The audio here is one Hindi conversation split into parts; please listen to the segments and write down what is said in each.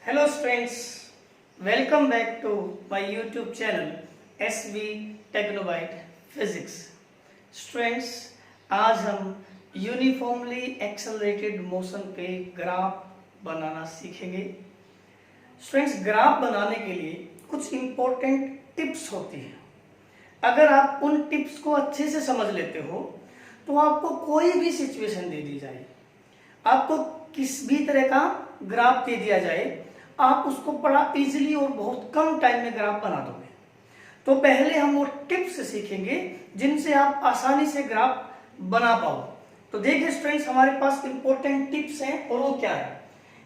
Hello students, welcome back to my YouTube channel SB Technobyte Physics. Students, आज हम यूनिफॉर्मली एक्सेलरेटेड मोशन पे ग्राफ बनाना सीखेंगे. स्टूडेंट्स, ग्राफ बनाने के लिए कुछ इंपॉर्टेंट टिप्स होती हैं. अगर आप उन टिप्स को अच्छे से समझ लेते हो तो आपको कोई भी सिचुएशन दे दी जाए, आपको किस भी तरह का ग्राफ दे दिया जाए, आप उसको बड़ा इजीली और बहुत कम टाइम में ग्राफ बना दोगे. तो पहले हम वो टिप्स सीखेंगे जिनसे आप आसानी से ग्राफ बना पाओ. तो देखिए स्टूडेंट्स, हमारे पास इंपॉर्टेंट टिप्स हैं और वो क्या है?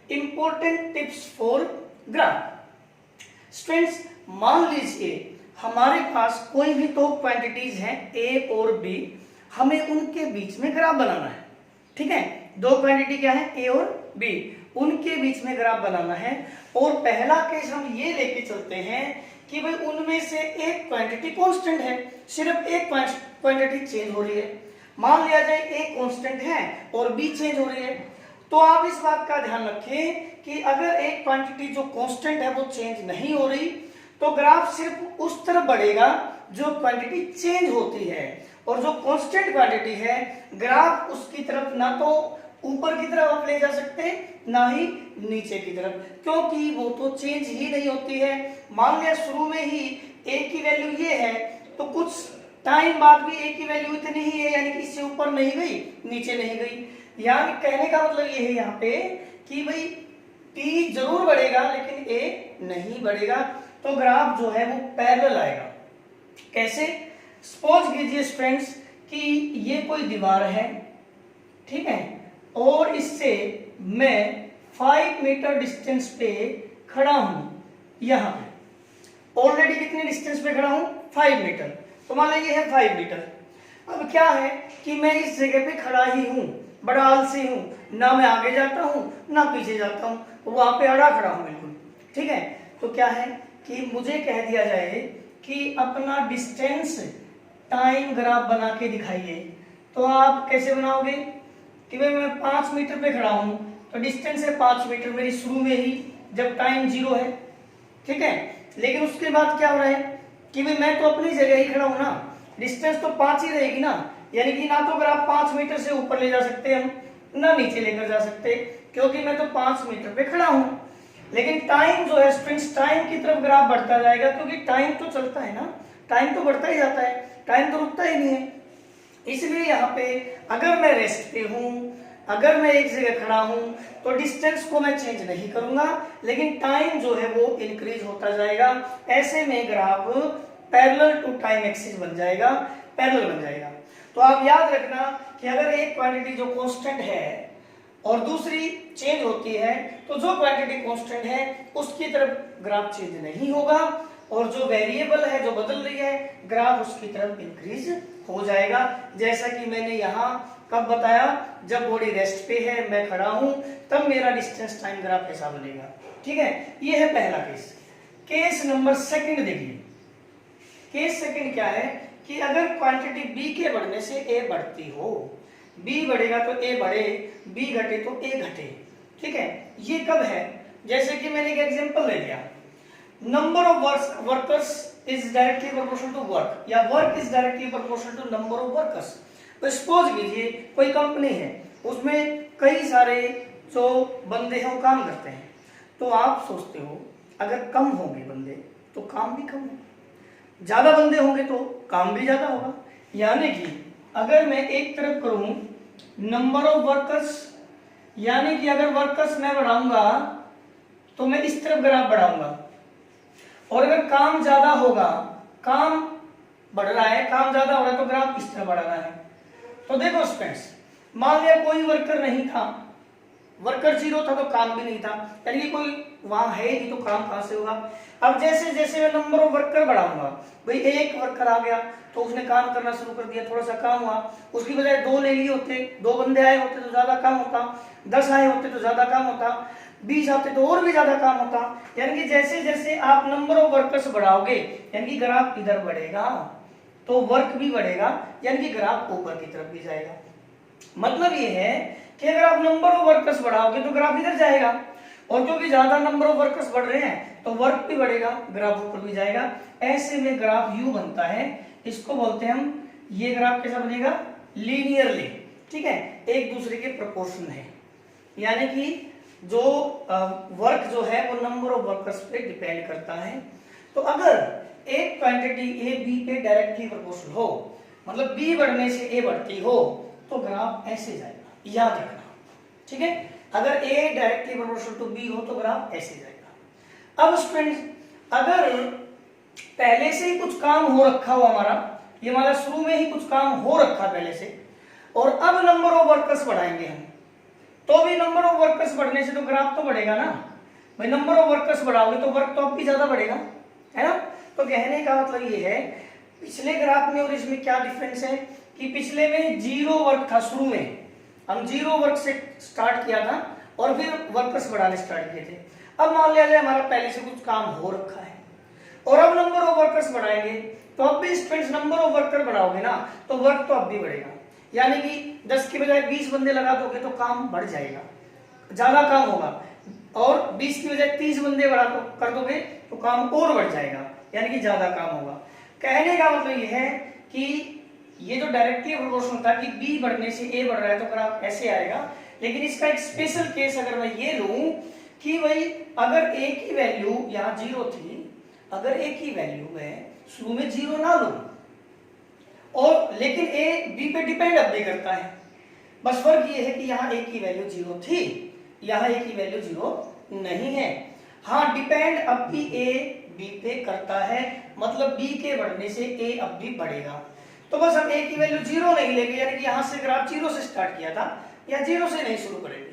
Important tips for graph. Students, मान लीजिए हमारे पास कोई भी दो क्वांटिटीज हैं ए और बी, हमें उनके बीच में ग्राफ बनाना है. ठीक है, दो क्वांटिटी क्या है? ए और बी, उनके बीच में ग्राफ बनाना है. और पहला केस हम ये लेके चलते हैं कि भाई उनमें से एक क्वांटिटी कांस्टेंट है, सिर्फ एक क्वांटिटी चेंज हो रही है. मान लिया जाए ए कांस्टेंट है और बी चेंज हो रही है. तो आप इस बात का ध्यान रखें कि अगर एक क्वांटिटी जो कांस्टेंट है वो चेंज नहीं हो रही तो ग्राफ सिर्फ उस तरफ बढ़ेगा जो क्वांटिटी चेंज होती है, और जो कांस्टेंट क्वांटिटी है ग्राफ उसकी तरफ ना तो ऊपर की तरफ आप ले जा सकते ना ही नीचे की तरफ, क्योंकि वो तो चेंज ही नहीं होती है. मान लिया शुरू में ही ए की वैल्यू ये है तो कुछ टाइम बाद भी ए की वैल्यू इतनी ही है, यानी कि इससे ऊपर नहीं गई नीचे नहीं गई. यानी कहने का मतलब ये है यहाँ पे कि भाई टी जरूर बढ़ेगा लेकिन ए नहीं बढ़ेगा. तो ग्राफ जो है वो पैरेलल आएगा. कैसे? सपोज कीजिए स्टूडेंट्स कि ये कोई दीवार है, ठीक है, और इससे मैं 5 मीटर डिस्टेंस पे खड़ा हूं. यहां पे ऑलरेडी कितने डिस्टेंस पे खड़ा हूं? 5 मीटर. तो मान लीजिए है 5 मीटर. अब क्या है कि मैं इस जगह पे खड़ा ही हूं, बड़ा आलसी हूं, ना मैं आगे जाता हूं ना पीछे जाता हूं, वहां पे अड़ा खड़ा हूं बिल्कुल. ठीक है, तो क्या है कि मुझे कह दिया जाए कि अपना डिस्टेंस टाइम ग्राफ बना के दिखाइए. तो आप कैसे बनाओगे कि भाई मैं 5 मीटर पे खड़ा हूं तो डिस्टेंस है 5 मीटर मेरी शुरू में ही, जब टाइम 0 है. ठीक है, लेकिन उसके बाद क्या हो रहा है कि भाई मैं तो अपनी जगह ही खड़ा हूं ना, डिस्टेंस तो 5 ही रहेगी ना. यानी कि ना तो ग्राफ 5 मीटर से ऊपर ले जा सकते हम ना नीचे लेकर जा सकते, क्योंकि मैं तो 5 मीटर पे खड़ा हूं. लेकिन टाइम जो है स्टूडेंट्स, टाइम की तरफ ग्राफ बढ़ता जाएगा, क्योंकि टाइम तो चलता है ना, टाइम तो बढ़ता ही जाता है, टाइम तो रुकता ही नहीं है. इसलिए यहाँ पे अगर मैं रेस्ट पे हूं, अगर मैं एक जगह खड़ा हूं तो डिस्टेंस को मैं चेंज नहीं करूंगा, लेकिन टाइम जो है वो इंक्रीज होता जाएगा. ऐसे में graph parallel to time axis बन जाएगा, पैरेलल बन जाएगा. तो आप याद रखना कि अगर एक क्वांटिटी जो कांस्टेंट है और दूसरी चेंज होती है तो जो क्वांटिटी कांस्टेंट है उसकी तरफ ग्राफ चेंज नहीं होगा, और जो वेरिएबल है जो बदल रही है ग्राफ उसकी तरफ इंक्रीज हो जाएगा. जैसा कि मैंने यहाँ कब बताया, जब बॉडी रेस्ट पे है, मैं खड़ा हूं, तब मेरा डिस्टेंस टाइम ग्राफ ऐसा बनेगा. ठीक है, ये है पहला केस. केस नंबर सेकंड देखिए. केस सेकंड क्या है कि अगर क्वांटिटी बी के बढ़ने से ए बढ़ती हो, बी बढ़ेगा तो ए बढ़े, बी घटे तो ए घटे. ठीक है, ये कब है? जैसे कि मैंने एक एग्जांपल ले लिया, number of workers is directly proportional to work, या work is directly proportional to number of workers. तो सपोज कीजिए कोई कंपनी है, उसमें कई सारे जो बंदे हैं वो काम करते हैं. तो आप सोचते हो अगर कम होंगे बंदे तो काम भी कम होगा, ज्यादा बंदे होंगे तो काम भी ज्यादा होगा. यानी कि अगर मैं एक तरफ करूं नंबर ऑफ वर्कर्स, यानी कि अगर वर्कर्स मैं बढ़ाऊंगा तो मैं इस तरफ ग्राफ बढ़ाऊंगा, और अगर काम ज्यादा होगा, काम बढ़ रहा है, काम ज्यादा हो रहा है तो ग्राफ इस तरह बढ़ाना है. तो देखो स्टूडेंट्स, मान लिया कोई वर्कर नहीं था, वर्कर 0 था तो काम भी नहीं था, यानी कि कोई वहां है नहीं तो काम कहां से होगा. अब जैसे जैसे मैं नंबर ऑफ वर्कर बढ़ाऊंगा, भाई एक वर्कर आ गया तो उसने काम करना शुरू कर दिया, थोड़ा सा काम हुआ, उसकी बजाय 2 ले लिए होते, 2 बंदे आए होते तो ज्यादा काम होता, 10 आए होते तो ज्यादा काम होता, 20 आते तो और भी ज्यादा काम होता. यानी कि जैसे जैसे आप नंबर ऑफ वर्कर्स बढ़ाओगे यानी कि ग्राफ इधर बढ़ेगा तो वर्क भी बढ़ेगा, यानी कि ग्राफ ऊपर की तरफ भी जाएगा. मतलब ये है कि अगर आप नंबर ऑफ वर्कर्स बढ़ाओगे तो ग्राफ इधर जाएगा, और क्योंकि ज्यादा नंबर ऑफ वर्कर्स बढ़ रहे हैं तो वर्क भी बढ़ेगा, ग्राफ ऊपर भी जाएगा। ऐसे में ग्राफ यू बनता है, इसको बोलते हैं हम, ये ग्राफ कैसा बनेगा, लीनियरली, ठीक है, एक दूसरे के प्रोपोर्शन है, यानी कि जो वर्क जो है वो नंबर ऑफ वर्कर्स पे डिपेंड करता है। तो अगर एक क्वांटिटी ए बी पे डायरेक्टली प्रोपोर्शनल हो, मतलब बी बढ़ने से ए बढ़ती हो, तो ग्राफ ऐसे जाएगा, याद रखना, ठीक है। अगर ए डायरेक्टली प्रोपोर्शनल टू बी हो तो ग्राफ ऐसे जाएगा। अब स्टूडेंट्स, अगर पहले से ही कुछ काम हो रखा हो हमारा, ये हमारा शुरू में ही कुछ काम हो रखा पहले से, और अब नंबर ऑफ वर्कर्स बढ़ाएंगे हम, तो भी नंबर ऑफ वर्कर्स बढ़ने से तो ग्राफ तो बढ़ेगा ना भाई। नंबर ऑफ वर्कर्स बढ़ाओगे तो वर्क तो अब भी ज्यादा बढ़ेगा, है ना। तो कहने का मतलब ये है, पिछले ग्राफ में और इसमें क्या डिफरेंस है कि पिछले में 0 वर्क था, शुरू में हम 0 वर्क से स्टार्ट किया था और फिर वर्कर्स बढ़ाने स्टार्ट किए थे। अब मान लिया जाए हमारा पहले से कुछ काम हो रखा है और अब नंबर ऑफ वर्कर्स बढ़ाएंगे, तो अब भी स्टूडेंट्स नंबर ऑफ वर्कर बढ़ाओगे ना तो वर्क तो अब भी बढ़ेगा, यानी कि 10 के बजाय 20 बंदे लगा दोगे तो काम बढ़ जाएगा, ज्यादा काम होगा, और 20 की बजाय 30 बंदे बढ़ा कर दोगे तो काम और बढ़ जाएगा, यानी कि ज्यादा काम होगा। कहने का मतलब ये है कि ये जो डायरेक्टली प्रोपोर्शनल था कि बी बढ़ने से ए बढ़ रहा है तो ग्राफ ऐसे आएगा, लेकिन इसका एक स्पेशल केस अगर मैं ये लूं कि भाई अगर ए की वैल्यू यहाँ 0 थी, अगर ए की वैल्यू मैं शुरू में 0 ना लूं, और लेकिन ए बी पे डिपेंड अब भी करता है, बस फर्क ये है कि यहाँ ए की वैल्यू 0 थी, यहाँ ए की वैल्यू 0 नहीं है। हाँ, डिपेंड अब भी ए बी पे करता है, मतलब बी के बढ़ने से ए अब भी बढ़ेगा। तो बस हम ए की वैल्यू 0 नहीं लेंगे, यानी कि यहाँ से ग्राफ 0 से स्टार्ट किया था या 0 से नहीं शुरू करेंगे,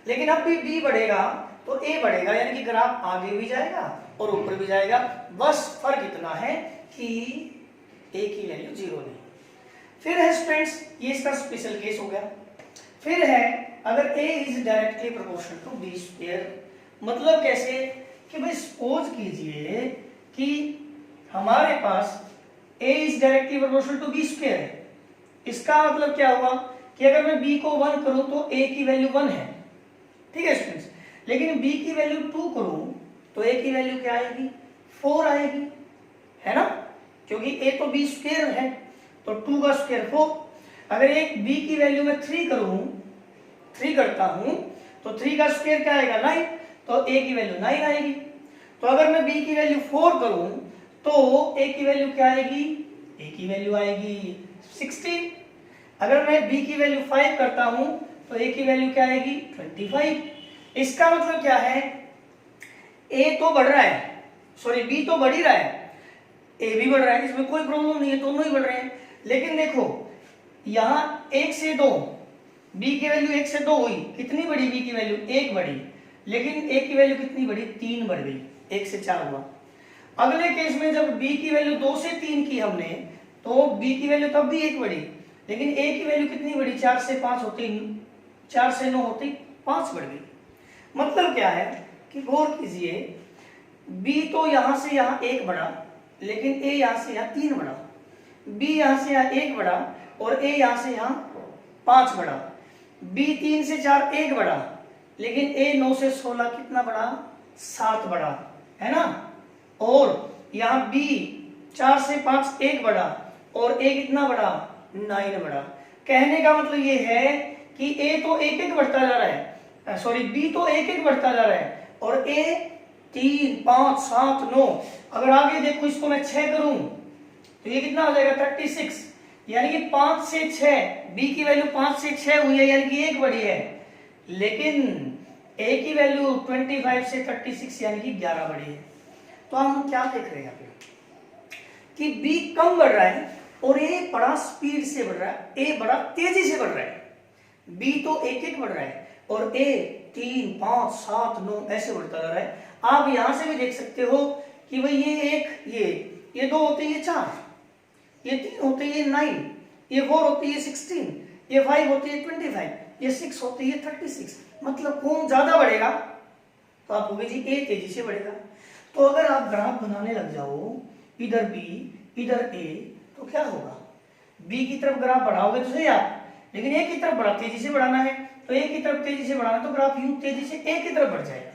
लेकिन अब भी बी बढ़ेगा तो ए बढ़ेगा, यानी कि ग्राफ आगे भी जाएगा और ऊपर भी जाएगा। बस फर्क इतना है कि ए की वैल्यू 0 नहीं। फिर है स्टूडेंट्स, ये इसका स्पेशल केस हो गया। फिर है अगर a is directly proportional to B square, मतलब कैसे कि भाई सपोज कीजिए कि हमारे पास a is directly proportional to B square है। इसका मतलब क्या हुआ कि अगर मैं b को 1 करूं तो a की वैल्यू 1 है, ठीक है स्टूडेंट्स, लेकिन b की वैल्यू 2 करूं तो a की वैल्यू क्या आएगी, 4 आएगी, है ना, क्योंकि a तो b स्क्वायर है तो 2 का स्क्वायर 4। अगर एक b की वैल्यू में 3 करता हूं तो 3 का स्क्वायर क्या आएगा, 9, तो a की वैल्यू 9 आएगी। तो अगर मैं b की वैल्यू 4 करूं तो a की वैल्यू क्या आएगी, a की वैल्यू आएगी 16। अगर मैं b की वैल्यू 5 करता हूं तो a की वैल्यू क्या आएगी 25। इसका मतलब क्या है, a तो बढ़ रहा है, सॉरी b तो बढ़ ही रहा है, a भी बढ़ रहा है, इसमें कोई प्रॉब्लम नहीं है, दोनों ही बढ़ रहे हैं। लेकिन देखो यहाँ 1 से 2, b की वैल्यू 1 से 2 हुई, कितनी बढ़ी b की वैल्यू 1 बढ़ी, लेकिन a की वैल्यू कितनी बढ़ी 3 बढ़ गई, 1 से 4 हुआ। अगले केस में जब b की वैल्यू 2 से 3 की हमने तो b की वैल्यू तब भी 1 बढ़ी, लेकिन a की वैल्यू कितनी बढ़ी, 4 से 5 होती, 4 से 9 होती 5 बढ़ गई। मतलब क्या है कि गौर कीजिए, b तो यहां से यहां 1 बढ़ा, लेकिन a यहां से यहां 3 बढ़ा, b यहां से यहां 1 बढ़ा और a यहां से यहां 5 बढ़ा, b 3 से 4 1 बढ़ा, लेकिन a 9 से 16 कितना बढ़ा, 7 बढ़ा, है ना। और यहां b 4 से 5 1 बढ़ा और a कितना बढ़ा, 9 बढ़ा। कहने का मतलब ये है कि a तो 1 बढ़ता जा रहा है, सॉरी b तो 1 बढ़ता जा रहा है और a 3 5 7 9। अगर आगे देखो इसको मैं 6 करूं तो ये कितना हो जाएगा 36, यानी कि 5 से 6, b की वैल्यू 5 से 6 हुई है, यानी कि 1 बढ़ी है, लेकिन a की वैल्यू 25 से 36 यानी कि 11 बढ़ी है। तो हम क्या देख रहे हैं यहाँ पे कि b कम बढ़ रहा है और a बड़ा स्पीड से बढ़ रहा है, a बड़ा तेजी से बढ़ रहा है। b तो 1 बढ़ रहा है और a 3 5 7 9 ऐसे बढ़ता जा रहा है। आप यहां से भी देख सकते हो कि भाई ये 1 ये 2 होते ये 4, ये 3 होते ये 9, ये 4 होती है 16, ये 5 होती है 25, ये 6 होती है 36। मतलब कौन ज्यादा बढ़ेगा, तो आप कहोगे जी ए तेजी से बढ़ेगा। तो अगर आप ग्राफ बनाने लग जाओ, इधर b इधर a, तो क्या होगा, b की तरफ ग्राफ बढ़ाओगे तो सही आप, लेकिन a की तरफ बड़ा तेजी से बढ़ाना है, तो a की तरफ तेजी से बढ़ाना तो ग्राफ यूं तेजी से a की तरफ बढ़ जाएगा।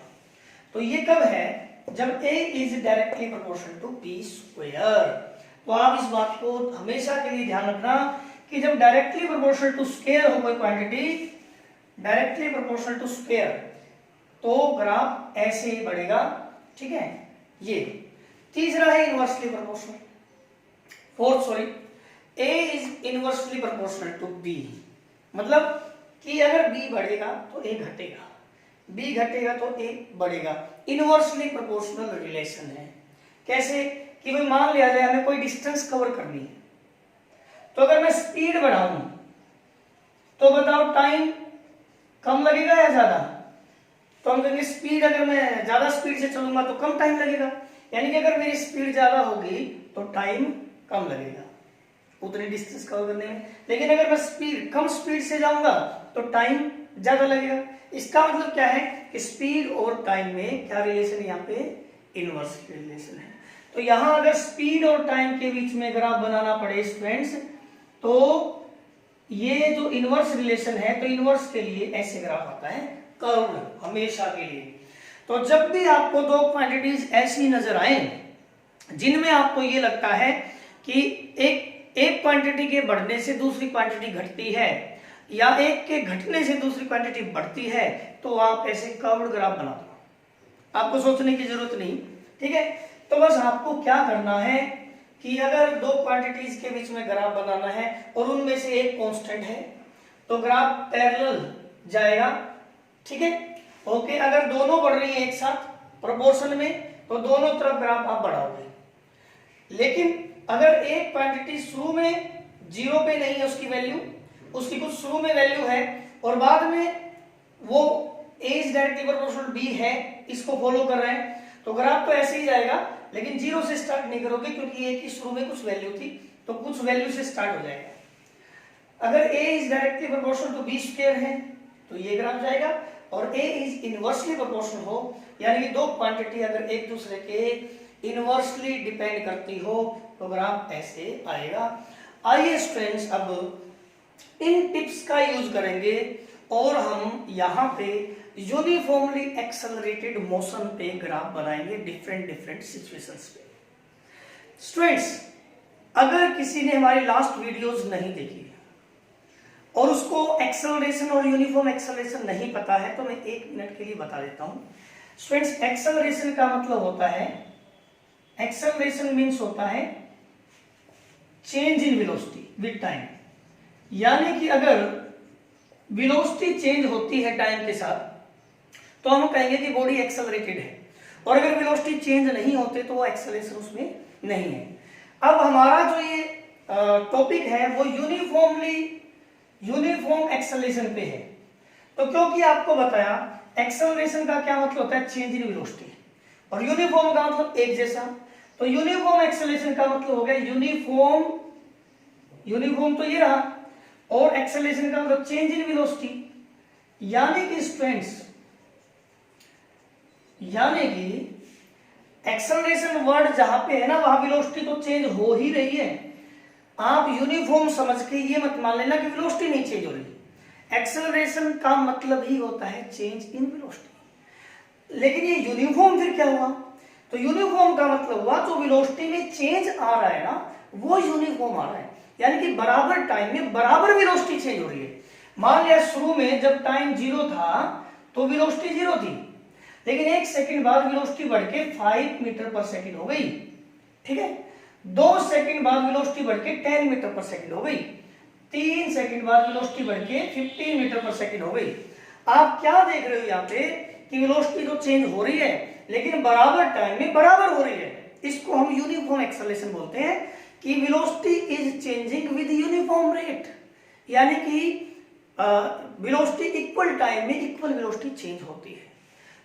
तो ये कब है, जब a is directly proportional to b square. तो आप इस बात को हमेशा के लिए ध्यान रखना कि जब डायरेक्टली प्रोपोर्शनल टू स्क्वायर हो कोई quantity, directly proportional to square, तो ग्राफ ऐसे ही बढ़ेगा, ठीक है। ये तीसरा है inversely proportional, fourth sorry, a is inversely proportional to b, मतलब कि अगर b बढ़ेगा तो a घटेगा, b घटेगा तो a बढ़ेगा। इनवर्सली प्रोपोर्शनल रिलेशन है। कैसे कि भाई मान लिया जाए हमें कोई डिस्टेंस कवर करनी है, तो अगर मैं स्पीड बढ़ाऊं तो बताओ टाइम कम लगेगा या ज्यादा? तो हम कहेंगे स्पीड, अगर मैं ज्यादा स्पीड से चलूंगा तो कम टाइम लगेगा, यानी कि अगर मेरी स्पीड ज्यादा होगी तो टाइम कम लगेगा उतनी डिस्टेंस कवर करने में। लेकिन अगर मैं स्पीड कम स्पीड से जाऊंगा तो टाइम ज्यादा लगेगा। इसका मतलब क्या है कि स्पीड और टाइम में क्या रिलेशन, यहाँ पे इनवर्स रिलेशन है। तो यहां अगर स्पीड और टाइम के बीच में ग्राफ बनाना पड़े स्टूडेंट्स, तो ये जो इनवर्स रिलेशन है, तो इनवर्स के लिए ऐसे ग्राफ आता है, कर्व, हमेशा के लिए। तो जब भी आपको दो क्वांटिटीज ऐसी नजर आए जिनमें आपको ये लगता है कि एक क्वांटिटी के बढ़ने से दूसरी क्वांटिटी घटती है या एक के घटने से दूसरी क्वांटिटी बढ़ती है, तो आप ऐसे कर्व्ड ग्राफ बना दो, आपको सोचने की जरूरत नहीं, ठीक है। तो बस आपको क्या करना है कि अगर दो क्वांटिटीज के बीच में ग्राफ बनाना है और उनमें से एक कांस्टेंट है, तो ग्राफ पैरेलल जाएगा, ठीक है, ओके। अगर दोनों बढ़ रही है एक साथ प्रोपोर्शन में, तो दोनों तरफ ग्राफ आप बढ़ाओगे। लेकिन अगर एक क्वांटिटी शुरू में 0 पे नहीं है, उसकी वैल्यू, उसकी कुछ शुरू में वैल्यू है और बाद में वो a is directly proportional b है, इसको फॉलो कर रहे हैं, तो ग्राफ तो ऐसे ही जाएगा, लेकिन 0 से स्टार्ट नहीं करोगे क्योंकि a की शुरू में कुछ वैल्यू थी, तो कुछ वैल्यू से स्टार्ट हो जाएगा। अगर a is directly proportional to b square है तो ये ग्राफ जाएगा, और a इज इनवर्सली प्रोपोर्शनल हो, यानी कि दो क्वांटिटी अगर एक दूसरे के इनवर्सली डिपेंड करती हो तो ग्राफ ऐसे आएगा। आइए स्टूडेंट्स अब इन टिप्स का यूज करेंगे और हम यहाँ पे यूनिफॉर्मली एक्सेलरेटेड मोशन पे ग्राफ बनाएंगे डिफरेंट सिचुएशंस पे। स्टूडेंट्स, अगर किसी ने हमारी लास्ट वीडियोस नहीं देखी और उसको एक्सेलरेशन और यूनिफॉर्म एक्सेलरेशन नहीं पता है, तो मैं 1 मिनट के लिए बता देता हूं। स्टूडेंट्स, एक्सेलरेशन का मतलब होता है, एक्सेलरेशन मीन्स होता है change in velocity with time, यानी कि अगर वेलोसिटी चेंज होती है टाइम के साथ तो हम कहेंगे कि बॉडी एक्सेलरेटेड है, और अगर वेलोसिटी चेंज नहीं होते तो वो एक्सेलरेशन उसमें नहीं है। अब हमारा जो ये टॉपिक है वो यूनिफॉर्म एक्सेलरेशन पे है। तो क्योंकि आपको बताया एक्सेलरेशन का क्या मतलब होता है, चेंज इन वेलोसिटी, और यूनिफॉर्म का मतलब एक जैसा, तो यूनिफॉर्म एक्सेलरेशन का मतलब हो गया यूनिफॉर्म तो ये रहा, और एक्सेलरेशन का मतलब चेंज इन वेलोसिटी, यानी कि स्टूडेंट्स, यानी कि एक्सेलरेशन वर्ड जहां पे है ना, वहां वेलोसिटी तो चेंज हो ही रही है। आप यूनिफॉर्म समझ के ये मत मान लेना कि वेलोसिटी नहीं चेंज हो रही। एक्सेलरेशन का मतलब ही होता है चेंज इन वेलोसिटी। लेकिन ये यूनिफॉर्म फिर क्या हुआ, तो यूनिफॉर्म का मतलब हुआ जो वेलोसिटी में चेंज आ रहा है ना, वो यूनिफॉर्म आ रहा है, यानी कि बराबर टाइम में बराबर वेलोसिटी चेंज हो रही है। मान लिया शुरू में जब टाइम 0 था तो वेलोसिटी 0 थी, लेकिन 1 सेकंड बाद वेलोसिटी बढ़ के 5 मीटर पर सेकंड हो गई, ठीक है। 2 सेकंड बाद वेलोसिटी बढ़ के 10 मीटर पर सेकंड हो गई, 3 सेकंड बाद वेलोसिटी बढ़ के 15 मीटर पर सेकंड हो गई। आप क्या देख रहे हो यहाँ पे कि वेलोसिटी तो चेंज हो रही है लेकिन बराबर टाइम में बराबर हो रही है। इसको हम यूनिफॉर्म एक्सेलरेशन बोलते हैं कि velocity is changing with uniform rate, यानी कि वेलोसिटी इक्वल टाइम में इक्वल वेलोसिटी चेंज होती है।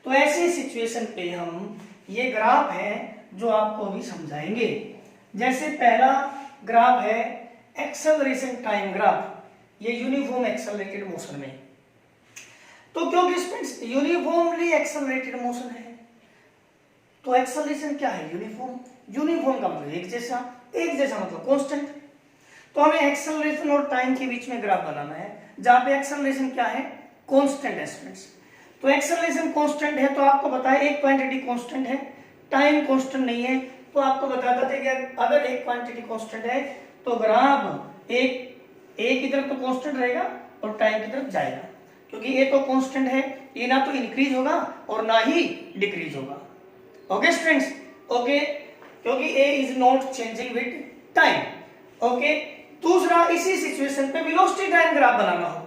तो ऐसे सिचुएशन पे हम ये ग्राफ है जो आपको अभी समझाएंगे। जैसे पहला ग्राफ है एक्सेलरेशन टाइम ग्राफ, ये यूनिफॉर्म एक्सेलरेटेड मोशन में। तो क्योंकि स्टूडेंट्स यूनिफॉर्मली एक्सेलरेटेड मोशन है तो एक्सेलरेशन क्या है, यूनिफॉर्म का मतलब एक जैसा मतलब कांस्टेंट। तो हमें एक्सेलरेशन और टाइम के बीच में ग्राफ बनाना है जहां पे एक्सेलरेशन क्या है, कांस्टेंट है स्टूडेंट्स। तो एक्सेलरेशन कांस्टेंट है, तो आपको पता है एक क्वांटिटी कांस्टेंट है, टाइम कांस्टेंट नहीं है। तो आपको बताता था कि अगर एक क्वांटिटी कांस्टेंट है तो ग्राफ एक की तरफ तो कांस्टेंट रहेगा और टाइम की तरफ जाएगा, क्योंकि ये तो कांस्टेंट है, ये ना तो इंक्रीज होगा और ना ही डिक्रीज होगा। ओके स्टूडेंट्स, ओके, क्योंकि A is not changing with time. Okay, दूसरा, इसी सिचुएशन पे वेलोसिटी टाइम ग्राफ बनाना हो,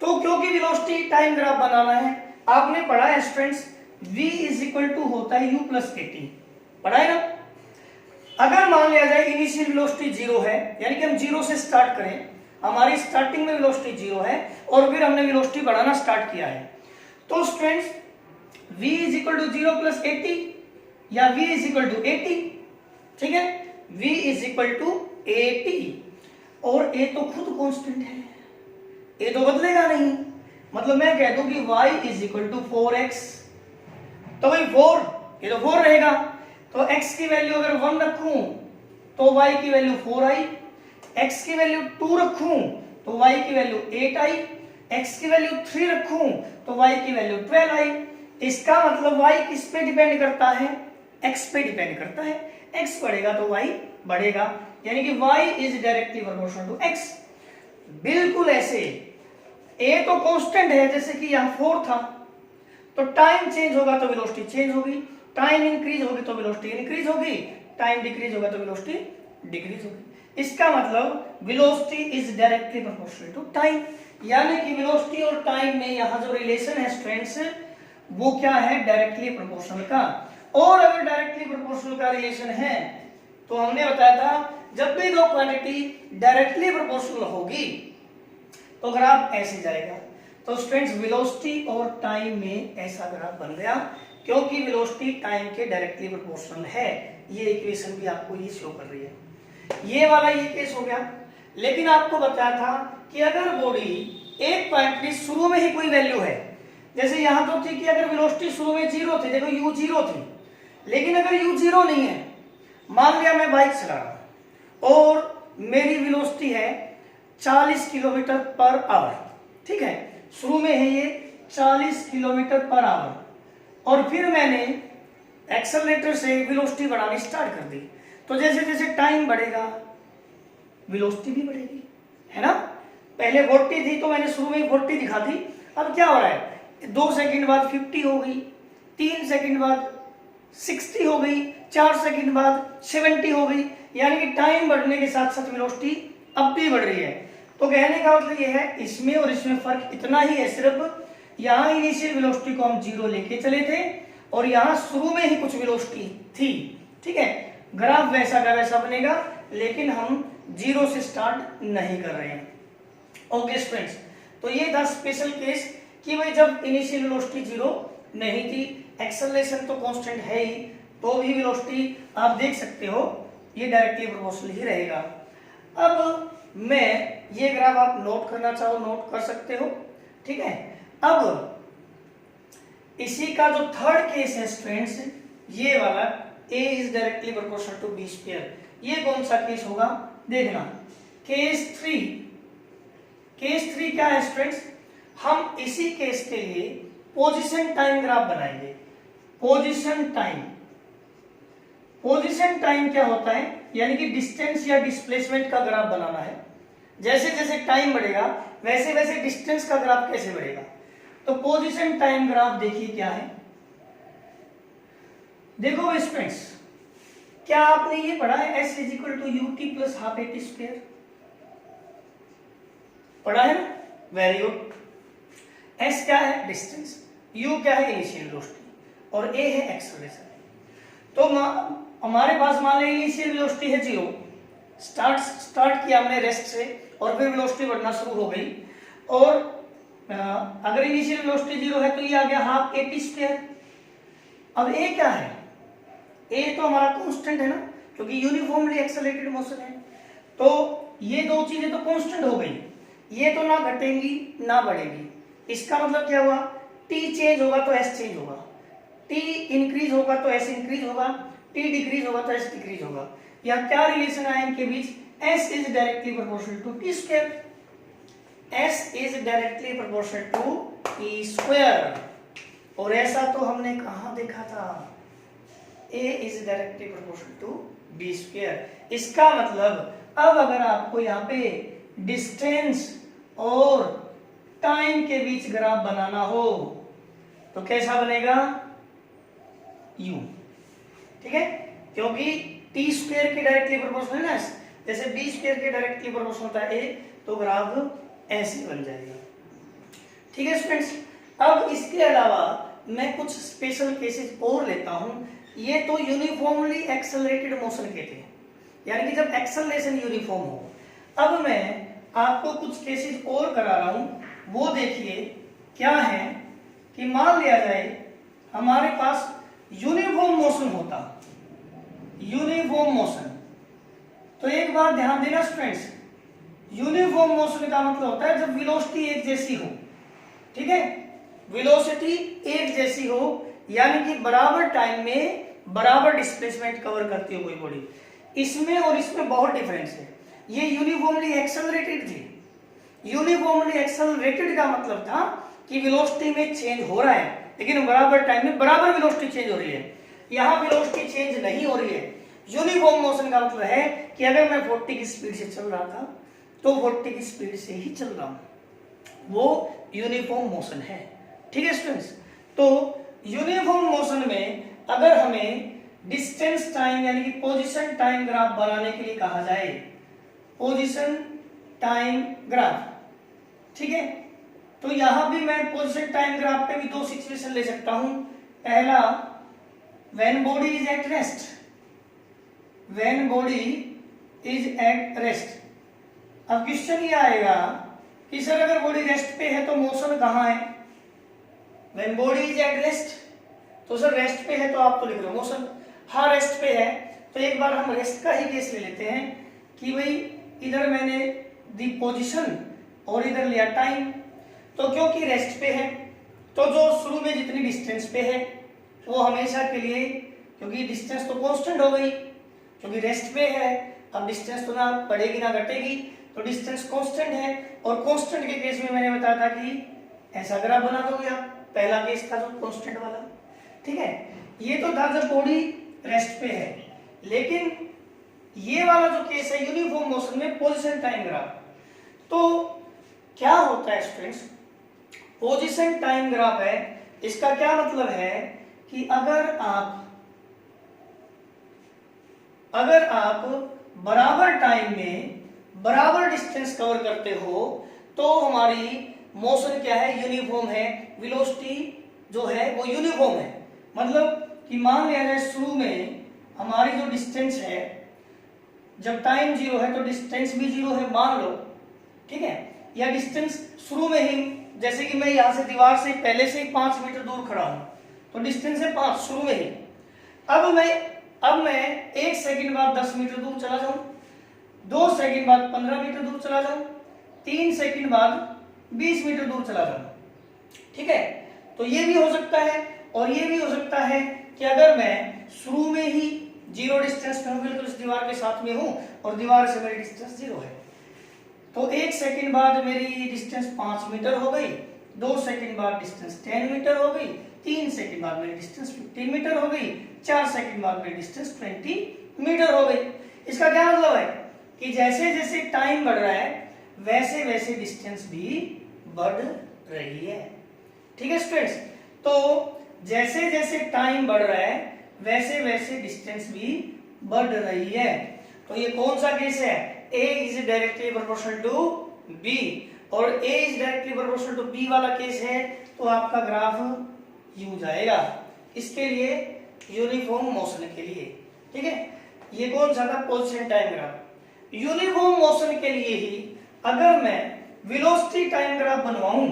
तो क्योंकि वेलोसिटी टाइम ग्राफ बनाना है, आपने पढ़ा है students v is equal to होता है u प्लस के टी, पढ़ा है ना। अगर मान लिया जाए इनिशियल वेलोसिटी जीरो है, यानी कि हम जीरो से स्टार्ट करें, हमारी स्टार्टिंग में वेलोसिटी जीरो है और फिर हमने वेलोसिटी बढ़ाना स्टार्ट किया है, तो students v is equal to zero plus A T या v is equal to A T, ठीक है, v is equal to A T, और a तो खुद कांस्टेंट है, a तो बदलेगा नहीं। मतलब मैं कह दूं कि y is equal to 4x, तो भाई 4, ये तो 4 रहेगा, तो x की वैल्यू अगर 1 रखूं तो y की वैल्यू 4 आई, x की वैल्यू 2 रखूं तो y की वैल्यू 8 आई, x की वैल्यू 3 रखूं तो y की वैल्यू 12 आई। इसका मतलब y किस पे डिपेंड करता है, x पे डिपेंड करता है, x बढ़ेगा तो y बढ़ेगा, यानी कि y is directly proportional to x। बिल्कुल ऐसे a तो कांस्टेंट है, जैसे कि यहाँ 4 था, तो टाइम चेंज होगा तो वेलोसिटी चेंज होगी, टाइम इंक्रीज होगी तो वेलोसिटी इंक्रीज होगी, टाइम डिक्रीज होगा तो वेलोसिटी डिक्रीज होगी। इसका मतलब velocity is directly proportional to time, यानी कि वेलोसिटी और टाइम में यहाँ जो रिलेशन है स्टूडेंट्स, वो क्या है, डायरेक्टली प्रोपोर्शनल का। और अगर डायरेक्टली प्रोपोर्शनल का रिलेशन है तो हमने बताया था जब भी दो क्वांटिटी डायरेक्टली प्रोपोर्शनल होगी तो ग्राफ ऐसे जाएगा। तो स्टूडेंट्स वेलोसिटी और टाइम में ऐसा ग्राफ बन गया, क्योंकि वेलोसिटी टाइम के डायरेक्टली प्रोपोर्शनल है। ये इक्वेशन भी आपको ये शो कर रही है। ये वाला ये केस हो गया। लेकिन आपको बताया था कि अगर बॉडी एक क्वांटिटी शुरू में ही कोई वैल्यू है, जैसे यहां तो थी कि अगर वेलोसिटी शुरू में जीरो थी, देखो u जीरो थी, लेकिन अगर u जीरो नहीं है, मान लिया मैं बाइक चला रहा हूं और मेरी वेलोसिटी है 40 किलोमीटर पर आवर, ठीक है, शुरू में है ये 40 किलोमीटर पर आवर, और फिर मैंने एक्सेलरेटर से वेलोसिटी बढ़ानी स्टार्ट कर दी, तो जैसे जैसे टाइम बढ़ेगा वेलोसिटी भी बढ़ेगी, है ना। पहले 40 थी तो मैंने शुरू में 40 दिखा दी, अब क्या हो रहा है, 2 सेकंड बाद 50 हो गई, 3 सेकंड बाद 60 हो गई, 4 सेकंड बाद 70 हो गई, यानी कि टाइम बढ़ने के साथ साथ वेलोसिटी अब भी बढ़ रही है। तो कहने का मतलब यह है इसमें और इसमें फर्क इतना ही है, सिर्फ यहाँ इनिशियल वेलोसिटी को हम जीरो लेके चले थे और यहाँ शुरू में ही कुछ वेलोसिटी थी, ठीक है। ग्राफ वैसा का वैसा बनेगा, लेकिन हम जीरो से स्टार्ट नहीं कर रहे हैं। ओके स्टूडेंट्स, तो ये था स्पेशल केस कि भाई जब इनिशियल वेलोसिटी जीरो नहीं थी, एक्सेलरेशन तो कांस्टेंट है ही, तो भी वेलोसिटी आप देख सकते हो ये डायरेक्टली प्रोपोर्शनल ही रहेगा। अब मैं ये ग्राफ आप नोट करना चाहो नोट कर सकते हो, ठीक है। अब इसी का जो थर्ड केस है स्टूडेंट्स, ये वाला a is directly proportional to b square, ये कौन सा केस होगा देखना, केस 3। केस 3 क्या है स्टूडेंट्स, हम इसी केस के लिए पोजीशन टाइम ग्राफ बनाएंगे। पोजीशन टाइम क्या होता है, यानी कि डिस्टेंस या डिस्प्लेसमेंट का ग्राफ बनाना है। जैसे जैसे टाइम बढ़ेगा वैसे वैसे डिस्टेंस का ग्राफ कैसे बढ़ेगा, तो पोजीशन टाइम ग्राफ देखिए क्या है। देखो स्टूडेंट्स, क्या आपने ये पढ़ा है s is equal to UT plus half AT square, पढ़ा है ना, वेरी गुड। s क्या है डिस्टेंस, u क्या है इनिशियल वेलोसिटी और a है एक्सेलरेशन। तो हमारे पास मान लें इनिशियल वेलोसिटी है जीरो, स्टार्ट किया हमने रेस्ट से और फिर वेलोसिटी बढ़ना शुरू हो गई, और अगर इनिशियल वेलोसिटी जीरो है तो ये आ गया हाफ एटी स्क्वायर। अब a क्या है, a तो हमारा कांस्टेंट है ना, क्योंकि यूनिफॉर्मली एक्सेलरेटेड मोशन है, तो ये दो चीजें तो कांस्टेंट हो गई, ये तो ना घटेंगी ना बढ़ेगी। इसका मतलब क्या हुआ, t चेंज होगा तो s चेंज होगा, t इंक्रीज होगा तो s इंक्रीज होगा, t डिक्रीज होगा तो s डिक्रीज होगा। यहाँ क्या रिलेशन आया इनके बीच, s is directly proportional to t square, s is directly proportional to t square. और ऐसा तो हमने कहाँ देखा था, a is directly proportional to b square. इसका मतलब अब अगर आपको यहाँ पे डिस्टेंस और टाइम के बीच ग्राफ बनाना हो तो कैसा बनेगा, u, ठीक है, क्योंकि टी स्क्वायर के डायरेक्टली प्रोपोर्शनल है ना, जैसे बी स्क्वायर के डायरेक्टली प्रोपोर्शनल होता है ए, तो ग्राफ ऐसे बन जाएगा। ठीक है स्टूडेंट्स, अब इसके अलावा मैं कुछ स्पेशल केसेस और लेता हूं। ये तो यूनिफॉर्मली एक्सेलरेटेड मोशन कहते हैं, यानी कि जब एक्सेलरेशन यूनिफॉर्म हो। अब मैं आपको कुछ केसेस और करा रहा हूं, वो देखिए क्या है कि मान लिया जाए हमारे पास यूनिफॉर्म मोशन होता, यूनिफॉर्म मोशन, तो एक बात ध्यान देना स्टूडेंट्स, यूनिफॉर्म मोशन का मतलब होता है जब वेलोसिटी एक जैसी हो, ठीक है, वेलोसिटी एक जैसी हो, यानी कि बराबर टाइम में बराबर डिस्प्लेसमेंट कवर करती हो कोई बॉडी। इसमें और इसमें बहुत डिफरेंस है। ये यूनिफॉर्मली एक्सेलरेटेड थी। यूनिफॉर्मली एक्सेलरेटेड का मतलब था कि वेलोसिटी में चेंज हो रहा है, लेकिन बराबर टाइम में बराबर वेलोसिटी चेंज हो रही है। यहाँ वेलोसिटी चेंज नहीं हो रही है। यूनिफॉर्म मोशन का मतलब है कि अगर मैं 40 की स्पीड से चल रहा था तो 40 की स्पीड से ही चल रहा हूं, वो यूनिफॉर्म मोशन है। ठीक है स्टूडेंट्स, तो यूनिफॉर्म मोशन में अगर हमें डिस्टेंस टाइम यानी कि पोजीशन टाइम ग्राफ बनाने के लिए कहा जाए, पोजीशन टाइम ग्राफ, ठीक है, तो यहां भी मैं पोजीशन टाइम ग्राफ पे भी दो सिचुएशन ले सकता हूं। पहला, when body is at rest, when body is at rest. अब क्वेश्चन ये आएगा कि सर अगर बॉडी रेस्ट पे है तो मोशन कहाँ है, when body is at rest, तो सर रेस्ट पे है तो आप तो लिख रहे हो मोशन, हाँ रेस्ट पे है, तो एक बार हम रेस्ट का ही केस ले लेते हैं कि भाई इधर मैंने दी पोजीशन और इधर लिया टाइम, तो क्योंकि रेस्ट पे है तो जो शुरू में जितनी डिस्टेंस पे है वो हमेशा के लिए, क्योंकि डिस्टेंस तो कांस्टेंट हो गई, क्योंकि रेस्ट पे है, अब डिस्टेंस तो ना बढ़ेगी ना घटेगी, तो डिस्टेंस कांस्टेंट है। और कांस्टेंट के केस में मैंने बताया था कि ऐसा ग्राफ बना दोगे आप, पहला केस था जो कांस्टेंट वाला, ठीक है, ये तो था जब बॉडी रेस्ट पे है। लेकिन ये वाला जो केस है यूनिफॉर्म मोशन में पोजीशन टाइम ग्राफ, तो क्या होता है स्टूडेंट्स, पोजीशन टाइम ग्राफ है, इसका क्या मतलब है कि अगर आप बराबर टाइम में बराबर डिस्टेंस कवर करते हो तो हमारी मोशन क्या है, यूनिफॉर्म है, वेलोसिटी जो है वो यूनिफॉर्म है। मतलब कि मान लिया जाए शुरू में हमारी जो डिस्टेंस है, जब टाइम 0 है तो डिस्टेंस भी 0 है मान लो, ठीक है, या डिस्टेंस शुरू में ही, जैसे कि मैं यहां से दीवार से पहले से 5 मीटर दूर खड़ा हूं तो डिस्टेंस है 5 शुरू में ही। अब मैं 1 सेकंड बाद 10 मीटर दूर चला जाऊं, 2 सेकंड बाद 15 मीटर दूर चला जाऊं, 3 सेकंड बाद 20 मीटर दूर चला जाऊं, ठीक है, तो ये भी हो सकता है। और ये भी हो सकता है कि अगर मैं शुरू में ही 0 डिस्टेंस पे हूं, बिल्कुल इस दीवार के साथ में हूं और दीवार से मेरी डिस्टेंस 0 है, तो 1 सेकंड बाद मेरी डिस्टेंस 5 मीटर हो गई, 2 सेकंड बाद डिस्टेंस 10 मीटर हो गई, 3 सेकंड बाद मेरी डिस्टेंस 15 मीटर हो गई, 4 सेकंड बाद मेरी डिस्टेंस 20 मीटर हो गई। इसका क्या मतलब है कि जैसे जैसे टाइम बढ़ रहा है वैसे वैसे डिस्टेंस भी बढ़ रही है। ठीक है स्टूडेंट्स, तो जैसे जैसे टाइम बढ़ रहा है वैसे वैसे डिस्टेंस भी बढ़ रही है। तो ये कौन सा केस है, A is directly proportional to B, और A is directly proportional to B वाला केस है तो आपका ग्राफ यूं जाएगा, इसके लिए यूनिफॉर्म मोशन के लिए। ठीक है, ये कौन सा था, position time graph. Uniform motion के लिए ही अगर मैं वेलोसिटी टाइम ग्राफ बनवाऊं,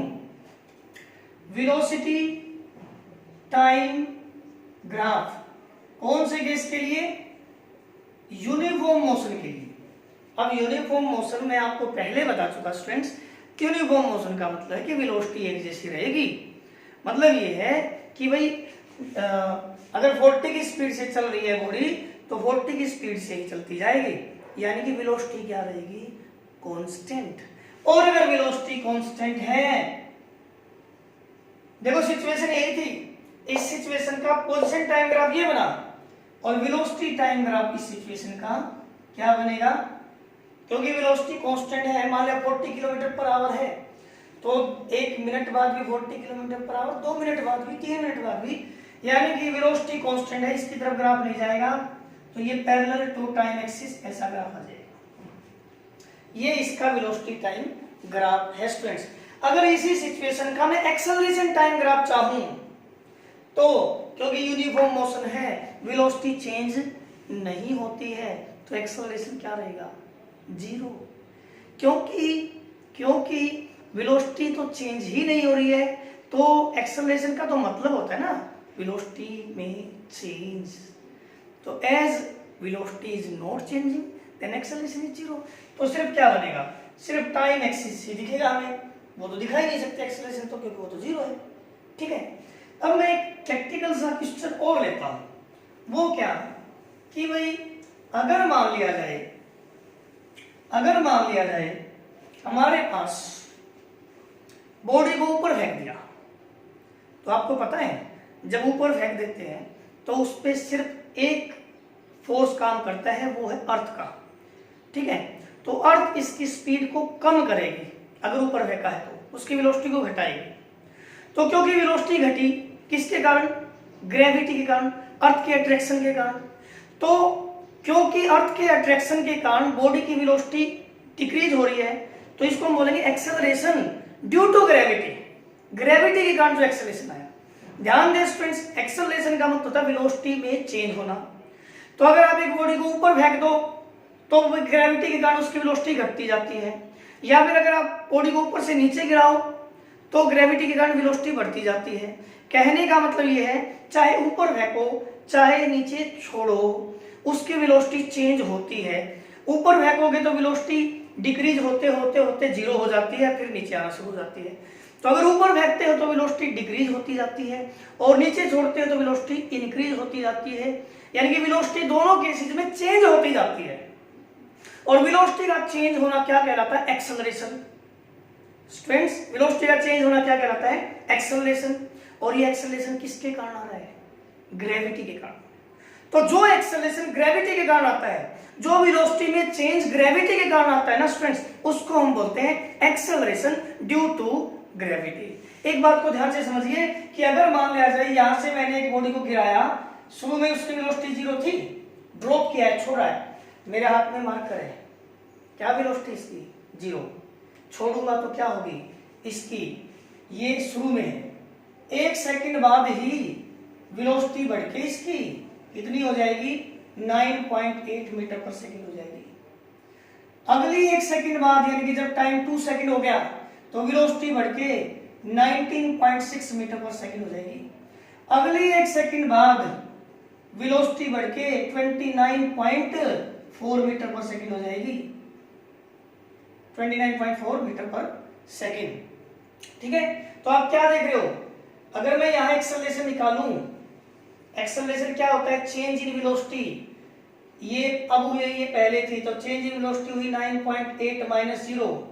वेलोसिटी टाइम ग्राफ कौन से केस के लिए, यूनिफॉर्म मोशन के लिए। अब यूनिफॉर्म मोशन में आपको पहले बता चुका स्टूडेंट्स, यूनिफॉर्म मोशन का मतलब है कि वेलोसिटी एक जैसी रहेगी। मतलब ये है कि भाई अगर 40 की स्पीड से चल रही है बॉडी तो 40 की स्पीड से ही चलती जाएगी, यानी कि वेलोसिटी क्या रहेगी, कांस्टेंट। और अगर वेलोसिटी कांस्टेंट है, देखो सिचुएशन यही थी इस सिचुएशन का पोजीशन टाइम ग्राफ ये बना, और वेलोसिटी टाइम ग्राफ इस सिचुएशन का क्या बनेगा, क्योंकि वेलोसिटी कांस्टेंट है, मान लिया 40 किलोमीटर पर आवर है, तो 1 मिनट बाद भी 40 किलोमीटर पर आवर, 2 मिनट बाद भी, 3 मिनट बाद भी, यानी कि वेलोसिटी कांस्टेंट है, इसकी तरफ ग्राफ नहीं जाएगा, तो ये पैरेलल टू टाइम एक्सिस ऐसा ग्राफ आ जाएगा। ये इसका वेलोसिटी टाइम ग्राफ है स्टूडेंट्स। अगर इसी सिचुएशन का मैं एक्सेलरेशन टाइम ग्राफ चाहूं, तो क्योंकि यूनिफॉर्म मोशन है, वेलोसिटी चेंज नहीं होती है, तो एक्सेलरेशन क्या रहेगा, 0। क्योंकि वेलोसिटी तो चेंज ही नहीं हो रही है, तो एक्सेलरेशन का तो मतलब होता है ना वेलोसिटी में चेंज। तो as velocity is not changing then acceleration is 0। तो सिर्फ क्या बनेगा, सिर्फ टाइम एक्सिस ही दिखेगा हमें, वो तो दिखा ही नहीं सकते एक्सेलरेशन तो, क्योंकि वो तो 0 है। ठीक है, अब मैं एक प्रैक्टिकल सा क्वेश्चन और लेता हूं, वो क्या कि भाई अगर मान लिया जाए हमारे पास बॉडी को ऊपर फेंक दिया, तो आपको पता है जब ऊपर फेंक देते हैं तो उस पर सिर्फ एक फोर्स काम करता है, वो है अर्थ का। ठीक है, तो अर्थ इसकी स्पीड को कम करेगी, अगर ऊपर फेंका है तो उसकी वेलोसिटी को घटाएगी। तो क्योंकि वेलोसिटी घटी किसके कारण, ग्रेविटी के कारण, अर्थ के अट्रैक्शन के कारण। तो क्योंकि अर्थ के अट्रैक्शन के कारण बॉडी की वेलोसिटी डिक्रीज हो रही है, तो इसको हम बोलेंगे acceleration due to gravity. Gravity के कारण जो एक्सेलरेशन आया, ध्यान दें स्टूडेंट्स, एक्सेलरेशन का मतलब होता है वेलोसिटी में चेंज होना। तो अगर आप एक बॉडी को ऊपर फेंक दो तो ग्रेविटी के कारण उसकी वेलोसिटी घटती जाती है, या फिर अगर आप बॉडी को ऊपर से नीचे गिराओ तो ग्रेविटी के कारण वेलोसिटी बढ़ती जाती है। कहने का मतलब ये है, चाहे ऊपर फेंको चाहे नीचे छोड़ो, उसकी वेलोसिटी चेंज होती है। ऊपर फेंकोगे तो वेलोसिटी डिक्रीज होते होते होते 0 हो जाती है, फिर नीचे आना शुरू हो जाती है। तो अगर ऊपर फेंकते हो तो वेलोसिटी डिक्रीज होती जाती है, और नीचे छोड़ते हो तो वेलोसिटी इंक्रीज होती जाती है, यानी कि वेलोसिटी दोनों केसेस में चेंज होती जाती है। और वेलोसिटी का चेंज होना क्या कहलाता है, एक्सेलरेशन। स्टूडेंट्स, वेलोसिटी का चेंज होना क्या कहलाता है, एक्सेलरेशन। और ये एक्सेलरेशन किसके कारण आ रहा है, ग्रेविटी के कारण। तो जो एक्सेलरेशन ग्रेविटी के कारण आता है, जो वेलोसिटी में चेंज ग्रेविटी के कारण आता है ना स्टूडेंट्स, उसको हम बोलते हैं एक्सेलरेशन ड्यू टू ग्रेविटी। एक बात को ध्यान से समझिए कि अगर मान लिया जाए यहां से मैंने एक बॉडी को गिराया, शुरू में उसकी वेलोसिटी 0 थी, ड्रॉप किया है, छोड़ा है, मेरे हाथ में मार्कर है, क्या वेलोसिटी इसकी 0, छोड़ूंगा तो क्या होगी इसकी, ये शुरू में है, 1 सेकंड बाद ही वेलोसिटी बढ़ के इसकी कितनी हो जाएगी, 9.8 मीटर पर सेकंड हो जाएगी। अगली 1 सेकंड बाद, यानी कि जब टाइम 2 सेकंड हो गया तो वेलोसिटी बढ़ के 19.6 मीटर पर सेकंड हो जाएगी। अगली 1 सेकंड बाद वेलोसिटी बढ़ के 29.4 मीटर पर सेकंड हो जाएगी, 29.4 मीटर पर सेकंड। ठीक है, तो आप क्या देख रहे हो, अगर मैं यहां एक्सेलरेशन निकालूं, एक्सेलरेशन क्या होता है, चेंज इन वेलोसिटी, ये अब हुई, ये पहले थी, तो चेंज इन वेलोसिटी हुई 9.8 minus 0,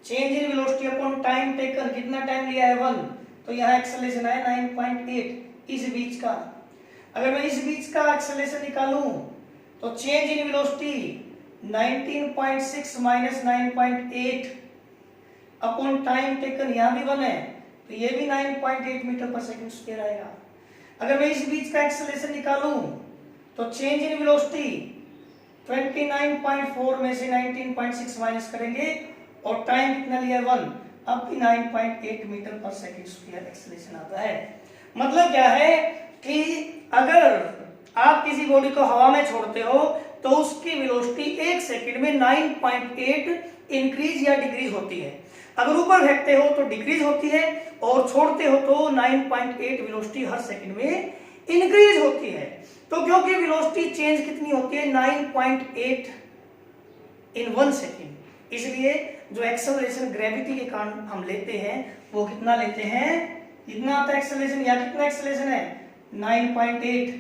change in velocity upon time taken, कितना टाइम लिया है 1, तो यहाँ एक्सेलरेशन आया 9.8 इस बीच का। अगर मैं इस बीच का एक्सेलरेशन निकालूं तो change in velocity 19.6 minus 9.8 upon time taken, यहाँ भी 1 है, तो ये भी 9.8 मीटर पर सेकंड स्क्वायर आएगा। अगर मैं इस बीच का एक्सेलरेशन निकालूं तो चेंज इन वेलोसिटी 29.4 में से 19.6 माइनस करेंगे और टाइम कितना लिया 1, अब भी 9.8 मीटर पर सेकंड स्क्वायर एक्सेलरेशन आता है। मतलब क्या है कि अगर आप किसी बॉडी को हवा में छोड़ते हो तो उसकी वेलोसिटी 1 सेकंड में 9.8 इंक्रीज या डिक्रीज होती है। अगर ऊपर फेंकते हो तो डिक्रीज होती है, और छोड़ते हो तो 9.8 वेलोसिटी हर सेकंड में इंक्रीज होती है। तो क्योंकि वेलोसिटी चेंज कितनी होती है, 9.8 इन 1 सेकंड, इसलिए जो एक्सेलरेशन ग्रेविटी के कारण हम लेते हैं वो कितना लेते हैं, कितना आता है एक्सेलरेशन, या कितना एक्सेलरेशन है 9.8,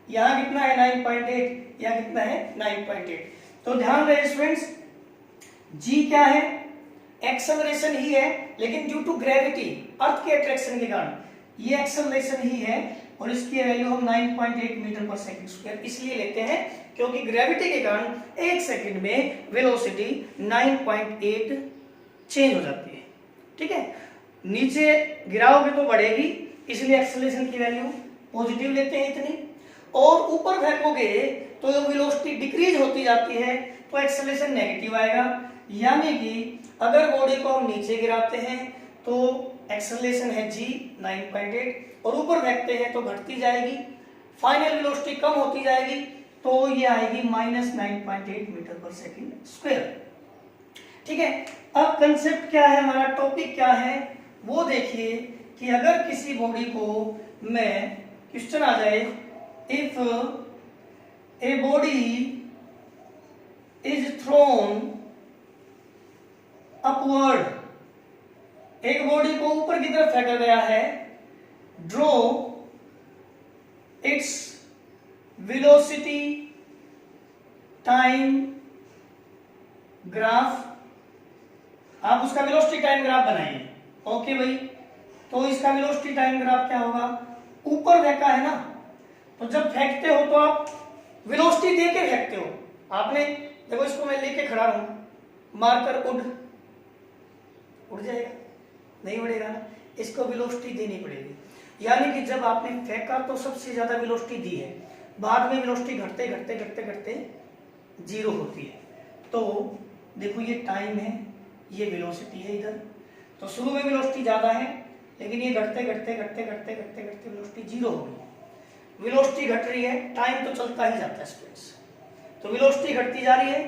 यहाँ कितना है 9.8, या कितना है 9.8। तो ध्यान रहे स्टूडेंट्स, जी क्या है, एक्सेलरेशन ही है, लेकिन ड्यू टू ग्रेविटी, अर्थ के अट्रैक्शन के कारण। ये एक्सेलरेशन ही है और इसकी वैल्यू हम 9.8 मीटर पर सेकंड स्क्वायर इसलिए लेते हैं क्योंकि ग्रेविटी के कारण एक सेकंड में वेलोसिटी 9.8 चेंज हो जाती है। ठीक है, नीचे गिराओगे तो बढ़ेगी इसलिए एक्सेलरेशन की वैल्यू पॉजिटिव लेते हैं इतनी, और ऊपर फेंकोगे तो वेलोसिटी डिक्रीज होती जाती है तो एक्सेलरेशन नेगेटिव आएगा। यानी कि अगर बॉडी को हम नीचे गिराते हैं तो एक्सेलरेशन है g 9.8 और ऊपर फेंकते हैं तो घटती जाएगी, फाइनल वेलोसिटी कम होती जाएगी तो ये आएगी -9.8 मीटर पर सेकंड स्क्वायर। ठीक है, अब कंसेप्ट क्या है, हमारा टॉपिक क्या है वो देखिए कि अगर किसी बॉडी को मैं क्वेश्चन आ जाए, if a body is throne upward, एक बॉडी को ऊपर की तरफ फेंका गया है, draw its velocity time graph, आप उसका वेलोसिटी टाइम ग्राफ बनाइए। ओके भाई, तो इसका वेलोसिटी टाइम ग्राफ क्या होगा, ऊपर फेंका है ना, तो जब फेंकते हो तो आप वेलोसिटी देके फेंकते हो। आपने देखो इसको मैं लेके खड़ा रहूं, मारकर उड़ जाएगा, नहीं उड़ेगा ना, इसको वेलोसिटी देनी पड़ेगी। यानी कि जब आपने फेंका तो सबसे ज्यादा वेलोसिटी दी है, बाद में वेलोसिटी घटते घटते घटते घटते जीरो होती है। तो देखो ये टाइम है, ये वेलोसिटी है इधर, तो शुरू में वेलोसिटी ज्यादा है लेकिन ये घटते घटते घटते घटते घटते घटते वेलोसिटी जीरो हो गई। वेलोसिटी घट रही है, टाइम तो चलता ही जाता है स्टूडेंट्स, तो वेलोसिटी घटती जा रही है,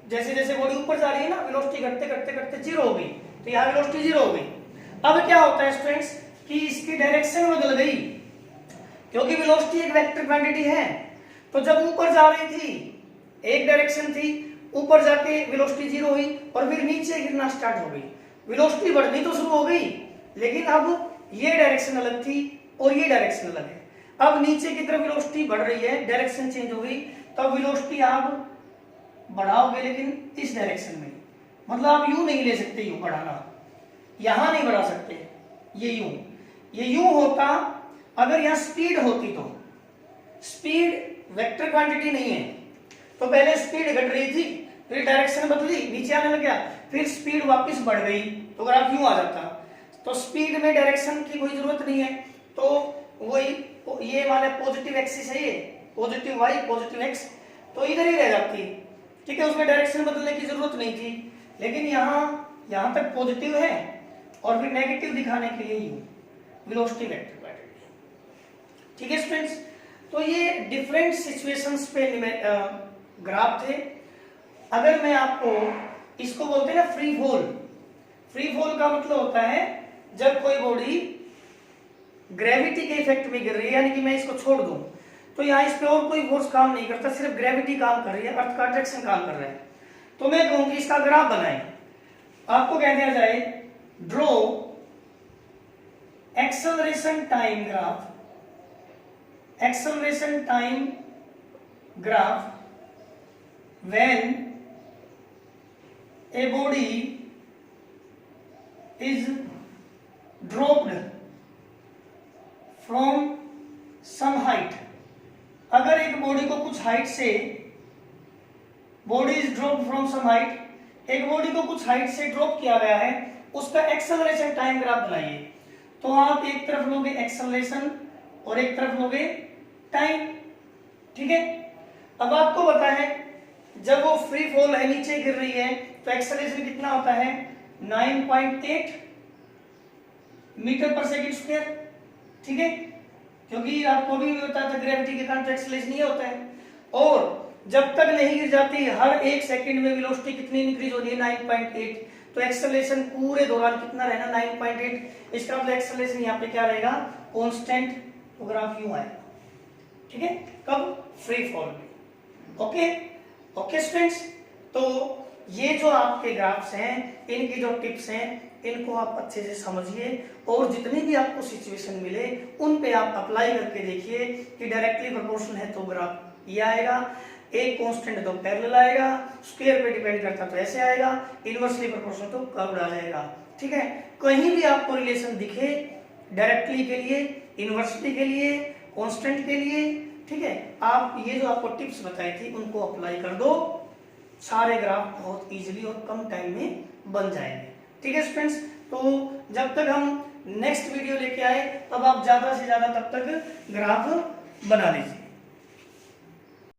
जैसे जैसे बॉडी ऊपर जा रही है ना, वेलोसिटी घटते घटते घटते जीरो हो गई, तो यहाँ वेलोसिटी जीरो हो गई। अब क्या होता है स्टूडेंट्स कि इसकी डायरेक्शन बदल गई, क्योंकि वेलोसिटी एक वेक्टर क्वांटिटी है, तो जब ऊपर जा रही थी एक डायरेक्शन थी, ऊपर जाके वेलोसिटी जीरो हुई और फिर नीचे गिरना स्टार्ट हो गई, वेलोसिटी बढ़नी तो शुरू हो गई, लेकिन अब ये डायरेक्शन अलग थी और ये डायरेक्शन अलग है। अब नीचे की तरफ वेलोसिटी बढ़ रही है, डायरेक्शन चेंज हो गई, तब वेलोसिटी आप बढ़ाओगे लेकिन इस डायरेक्शन में, मतलब आप यूं नहीं ले सकते, यूं बढ़ाना, यहां नहीं बढ़ा सकते, ये यूं होता। अगर यहां स्पीड होती तो, स्पीड वेक्टर क्वांटिटी नहीं है, तो पहले स्पीड घट रही थी, फिर डायरेक्शन बदली, नीचे आने लग गया, फिर स्पीड वापस बढ़ गई, तो ग्राफ यूं आ जाता। तो स्पीड में डायरेक्शन की कोई जरूरत नहीं है, तो वही ये माने पॉजिटिव एक्सिस है, ये पॉजिटिव वाई पॉजिटिव एक्स, तो इधर ही रह जाती। ठीक है, उसमें डायरेक्शन बदलने की जरूरत नहीं थी, लेकिन यहां तक पॉजिटिव है और फिर नेगेटिव दिखाने के लिए यूं वेलोसिटी वेक्टर क्वांटिटी। ठीक है स्टूडेंट्स, तो ये डिफरेंट सिचुएशंस पे ग्राफ थे। अगर मैं आपको, इसको बोलते हैं ना फ्री फॉल, फ्री फॉल का मतलब होता है जब कोई बॉडी ग्रेविटी के इफेक्ट में गिर रही है, यानी कि मैं इसको छोड़ दूं तो यहाँ इस पे और कोई फोर्स काम नहीं करता, सिर्फ ग्रेविटी काम कर रही है, अर्थ का अट्रैक्शन काम कर रहा है, तो मैं कहूं कि इसका ग्राफ बनाएं। आपको कह दिया जाए draw acceleration time graph, acceleration time graph when a body is dropped from some height, अगर एक बॉडी को कुछ हाइट से, body is drop from some height, एक बॉडी को कुछ हाइट से ड्रॉप किया गया है, उसका एक्सेलरेशन टाइम ग्राफ बनाइए। तो आप एक तरफ लोगे एक्सेलरेशन और एक तरफ लोगे टाइम। ठीक है, अब आपको पता है जब वो फ्री फॉल है, नीचे गिर रही है, तो एक्सेलरेशन कितना होता है 9.8 मीटर पर सेकंड स्क्वायर। ठीक है, क्योंकि आपको भी बताया था ग्रेविटी के कारण एक्सेलरेशन ये होता है, और जब तक नहीं गिर जाती हर एक सेकंड में वेलोसिटी कितनी इंक्रीज हो रही है 9.8, तो एक्सेलरेशन पूरे दौरान कितना रहना 9.8, इसका मतलब एक्सेलरेशन यहाँ पे क्या रहेगा कांस्टेंट, तो ग्राफ यूं आएगा। ठीक है, कब फ्री फॉल में। ओके स्टूडेंट्स, तो ये जो आपके ग्राफ्स हैं, इनकी जो टिप्स हैं, इनको आप अच्छे से समझिए और जितनी भी आपको सिचुएशन मिले उन पे आप अप्लाई करके देखिए कि डायरेक्टली प्रोपोर्शनल है तो ग्राफ ये आएगा, एक कांस्टेंट तो पैरेलल आएगा, स्क्वायर पे डिपेंड करता तो ऐसे आएगा, इनवर्सली प्रोपोर्शनल तो कर्व्ड आ जाएगा। ठीक है, कहीं भी आपको रिलेशन दिखे डायरेक्टली के लिए, इन्वर्सली के लिए, कांस्टेंट के लिए, ठीक है। आप ये जो आपको टिप्स बताई थी उनको अप्लाई कर दो, सारे ग्राफ बहुत इजीली और कम टाइम में बन जाएंगे, ठीक है फ्रेंड्स। तो जब तक हम नेक्स्ट वीडियो लेके आए तब आप ज्यादा से ज्यादा तब तक ग्राफ बना लीजिए।